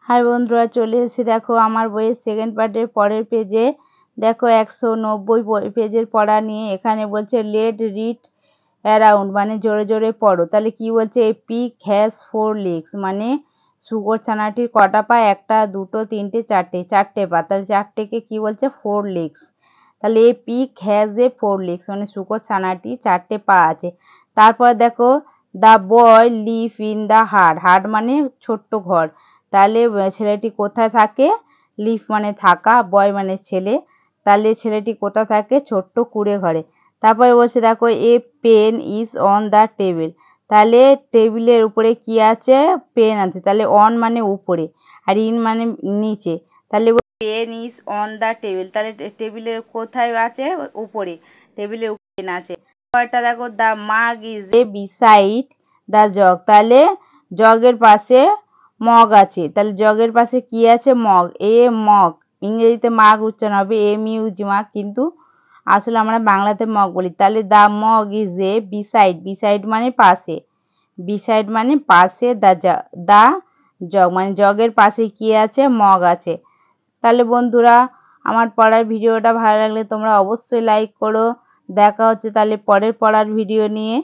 High বন্ধুরা, চলে এসেছি দেখো আমার বইয়ের সেকেন্ড পার্টের পরের পেজে। দেখো 190 পেজের পড়া নিয়ে এখানে বলছে লেট রিড অ্যারাউন্ড, মানে জোরে জোরে পড়ো। তাহলে কি বলছে, এ পিগ হ্যাজ 4 legs, মানে শুকর ছানাটির কটা পা? 1 2 3 4 চারটে পা। তাহলে চারটেকে কি বলছে? 4 legs। তাহলে এ পিগ হ্যাজ এ 4 legs, মানে শুকর ছানাটি 4টে পা আছে। তারপর দেখো the boy live in the হাট, হাট মানে ছোট্ট ঘর। তাহলে ছেলেটি কোথায় থাকে? লিভ মানে থাকা, বয় মানে ছেলে। তাহলে ছেলেটি কোথায় থাকে? ছোট্ট কুঁড়ে ঘরে। তারপরে বলছে দেখো a pen is on the table, তাহলে টেবিলের উপরে কি আছে? পেন আছে। তাহলে অন মানে উপরে, আর ইন মানে নিচে। তাহলে pen is on the table, তাহলে টেবিলের কোথায় আছে? উপরে, টেবিলের উপরে পেন আছে। তারপরটা দেখো দ্য মাগ is a beside the jug, তাহলে জগের পাশে মগ আছে। তাহলে জগের পাশে কি আছে? মগ। এ মগ, ইংরেজিতে মাগ উচ্চারণ হবে MUG মাগ, কিন্তু আসলে আমরা বাংলাতে মগ বলি। তাহলে the mug is a beside, beside মানে পাশে, বিসাইড মানে পাশে, দা জগ মানে জগের পাশে কি আছে? মগ আছে। তাহলে বন্ধুরা, আমার পড়ার ভিডিওটা ভালো লাগলে তোমরা অবশ্যই লাইক করো। দেখা হচ্ছে তাহলে পরের পড়ার ভিডিও নিয়ে।